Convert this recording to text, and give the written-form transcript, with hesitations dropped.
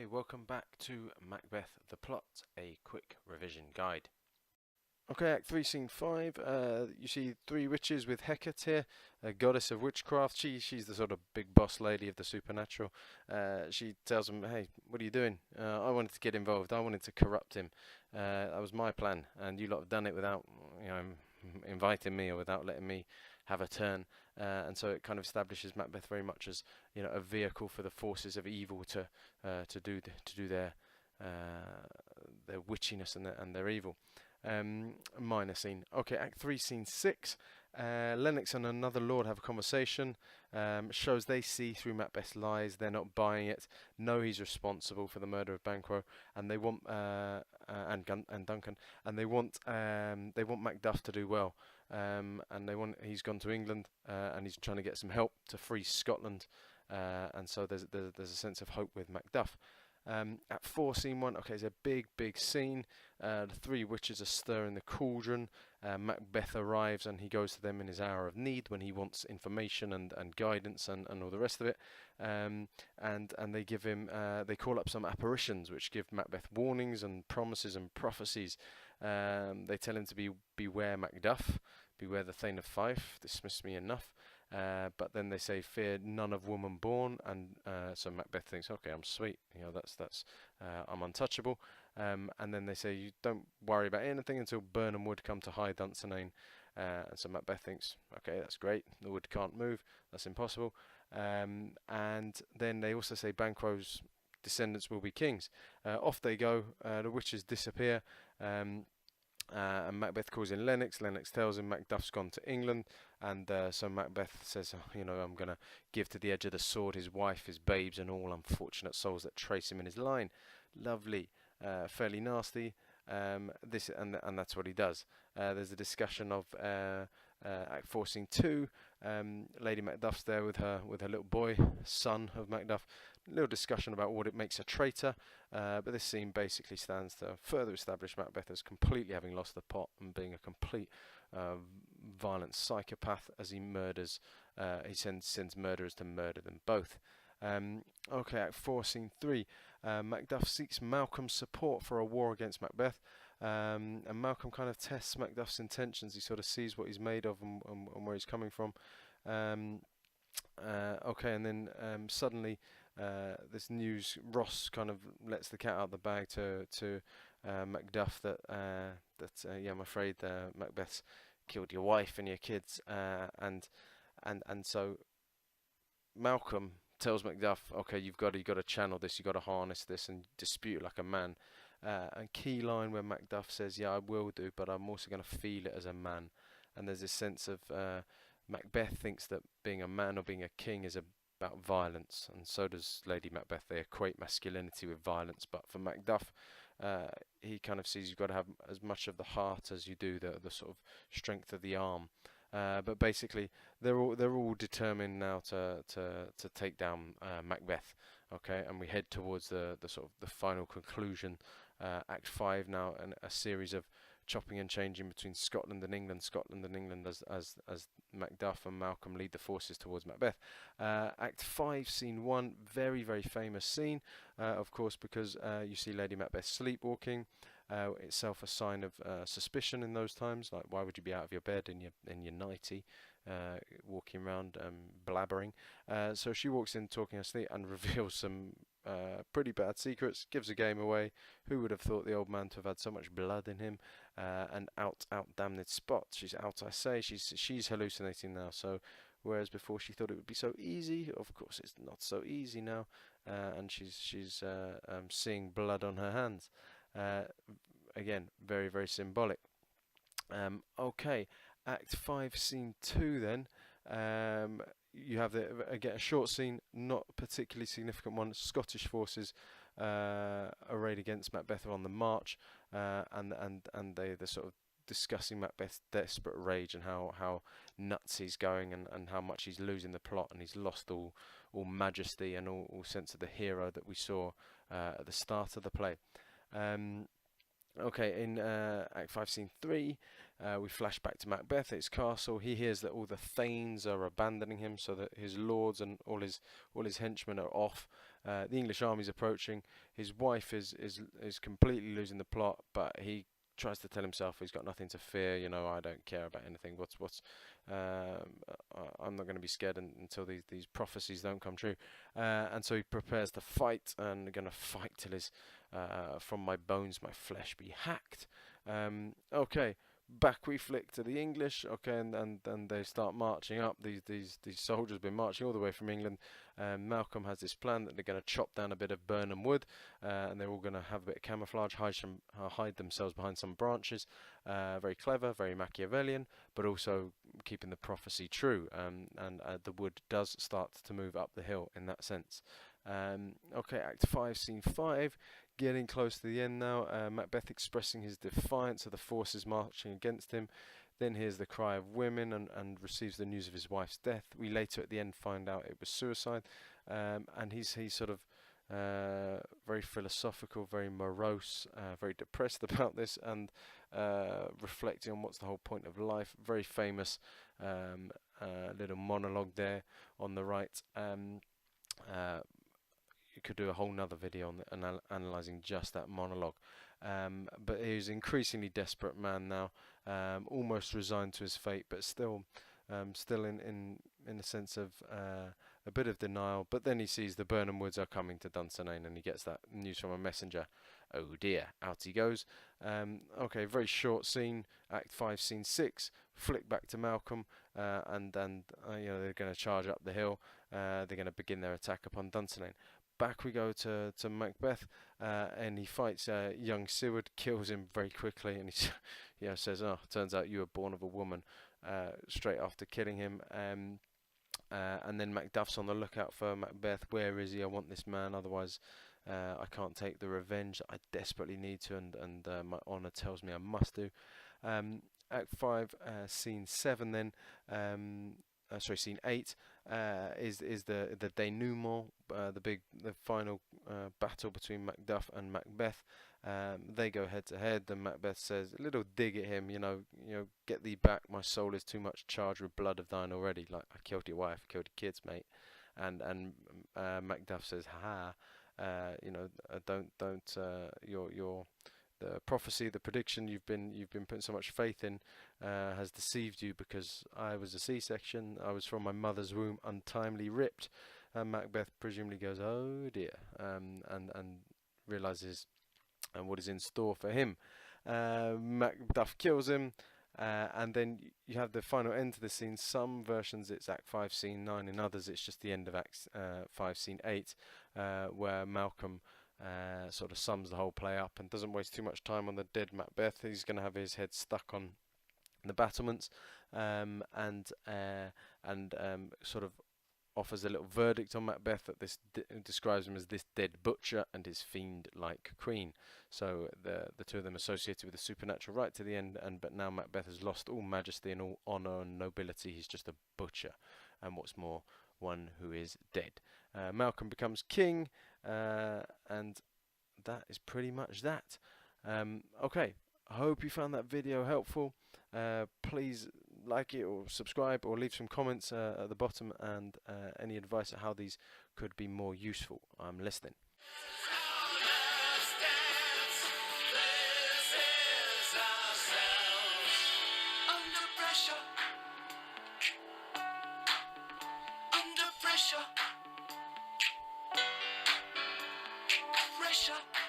Okay, welcome back to Macbeth the Plot, a quick revision guide. Okay, Act 3, Scene 5. You see three witches with Hecate here, a goddess of witchcraft. She's the sort of big boss lady of the supernatural. She tells them, hey, what are you doing? I wanted to get involved. I wanted to corrupt him. That was my plan, and you lot have done it without, inviting me or without letting me have a turn. And so it kind of establishes Macbeth very much as, a vehicle for the forces of evil to do their witchiness and their evil. Minor scene. Okay, Act 3, Scene 6. Lennox and another lord have a conversation. Shows they see through Macbeth's lies. They're not buying it. Know he's responsible for the murder of Banquo, and they want and Duncan, and they want Macduff to do well. And he's gone to England, and he's trying to get some help to free Scotland. And so there's a sense of hope with Macduff. At 4, Scene 1, okay, it's a big scene. The three witches are stirring the cauldron. Macbeth arrives and he goes to them in his hour of need when he wants information and guidance and all the rest of it. And they give him, they call up some apparitions which give Macbeth warnings and promises and prophecies. They tell him to beware Macduff, beware the Thane of Fife, dismiss me enough. But then they say, fear none of woman born, and so Macbeth thinks, okay, I'm sweet, I'm untouchable. And then they say, you don't worry about anything until Burnham Wood come to High Dunsinane. And so Macbeth thinks, okay, that's great, the wood can't move, that's impossible. And then they also say Banquo's descendants will be kings. Off they go, the witches disappear. And Macbeth calls in Lennox. Lennox tells him Macduff's gone to England, and so Macbeth says, I'm going to give to the edge of the sword his wife, his babes, and all unfortunate souls that trace him in his line. Lovely, fairly nasty. And that's what he does. There's a discussion of Act 4, Scene 2. Lady Macduff's there with her little boy, son of Macduff. Little discussion about what it makes a traitor, but this scene basically stands to further establish Macbeth as completely having lost the plot and being a complete violent psychopath as he murders. He sends murderers to murder them both. Okay, Act 4, Scene 3. Macduff seeks Malcolm's support for a war against Macbeth, and Malcolm kind of tests Macduff's intentions. He sort of sees what he's made of and where he's coming from. Okay, and then suddenly this news, Ross kind of lets the cat out of the bag to Macduff that I'm afraid Macbeth's killed your wife and your kids, and so Malcolm tells Macduff, okay, you've got to channel this, you've got to harness this and dispute like a man. And key line where Macduff says, yeah, I will do, but I'm also going to feel it as a man. And there's this sense of Macbeth thinks that being a man or being a king is about violence, and so does Lady Macbeth. They equate masculinity with violence, but for Macduff, he kind of sees you've got to have as much of the heart as you do the sort of strength of the arm. But basically, they're all determined now to take down Macbeth. Okay, and we head towards the sort of the final conclusion. Act 5 now, and a series of chopping and changing between Scotland and England as Macduff and Malcolm lead the forces towards Macbeth. Act 5, Scene 1, very famous scene, of course, because you see Lady Macbeth sleepwalking. Itself a sign of suspicion in those times. Like, why would you be out of your bed in your nightie, walking around blabbering? So she walks in talking her sleep and reveals some pretty bad secrets. Gives the game away. Who would have thought the old man to have had so much blood in him? And out damned spot. She's out. I say she's hallucinating now. So whereas before she thought it would be so easy, of course it's not so easy now. And she's seeing blood on her hands. Again, very symbolic. Okay, Act 5, Scene 2 then. You have again a short scene, not particularly significant one. Scottish forces arrayed against Macbeth are on the march, and they're sort of discussing Macbeth's desperate rage and how nuts he's going and how much he's losing the plot, and he's lost all majesty and all sense of the hero that we saw at the start of the play. Okay, in Act 5, Scene 3, we flash back to Macbeth at his castle. He hears that all the thanes are abandoning him, so that his lords and all his henchmen are off. The English army's approaching. His wife is completely losing the plot, but he tries to tell himself he's got nothing to fear. You know, I don't care about anything. I'm not going to be scared until these prophecies don't come true. And so he prepares to fight, and going to fight till his from my bones, my flesh be hacked. Okay. Back we flick to the English, okay, and they start marching up. These soldiers have been marching all the way from England. Malcolm has this plan that they're going to chop down a bit of Burnham wood, and they're all going to have a bit of camouflage, hide themselves behind some branches. Very clever, very Machiavellian, but also keeping the prophecy true. And the wood does start to move up the hill in that sense. Okay, Act 5, Scene 5. Getting close to the end now. Macbeth expressing his defiance of the forces marching against him. Then hears the cry of women and receives the news of his wife's death. We later at the end find out it was suicide. And he's sort of very philosophical, very morose, very depressed about this, and reflecting on what's the whole point of life. Very famous little monologue there on the right. You could do a whole nother video on analysing just that monologue. But he's an increasingly desperate man now, almost resigned to his fate, but still in a sense of a bit of denial. But then he sees the Burnham Woods are coming to Dunsinane, and he gets that news from a messenger. Oh dear, out he goes. Okay, very short scene. Act 5, Scene 6. Flick back to Malcolm, and you know, they're going to charge up the hill. They're going to begin their attack upon Dunsinane. Back we go to Macbeth, and he fights young Seward, kills him very quickly, and he says, "Oh, turns out you were born of a woman," straight after killing him. And then Macduff's on the lookout for Macbeth. Where is he? I want this man, otherwise I can't take the revenge I desperately need to, and my honour tells me I must do. Act 5, Scene 7 then. Scene 8 is the denouement, the final battle between Macduff and Macbeth. They go head to head, and Macbeth says a little dig at him, you know, get thee back, my soul is too much charged with blood of thine already. Like, I killed your wife, killed your kids, mate. And Macduff says, ha, your the prophecy, the prediction you've been putting so much faith in has deceived you, because I was a C-section. I was from my mother's womb, untimely ripped. And Macbeth presumably goes, oh dear, and realizes what is in store for him. Macduff kills him, and then you have the final end to the scene. Some versions it's Act 5, Scene 9. In others it's just the end of Act 5, Scene 8, where Malcolm sort of sums the whole play up and doesn't waste too much time on the dead Macbeth. He's going to have his head stuck on the battlements, and sort of offers a little verdict on Macbeth that describes him as this dead butcher and his fiend-like queen. So the two of them associated with a supernatural right to the end, but now Macbeth has lost all majesty and all honour and nobility. He's just a butcher, and what's more, one who is dead. Malcolm becomes king, and that is pretty much that. Okay, I hope you found that video helpful. Please like it or subscribe or leave some comments at the bottom, and any advice on how these could be more useful. I'm listening. Pressure.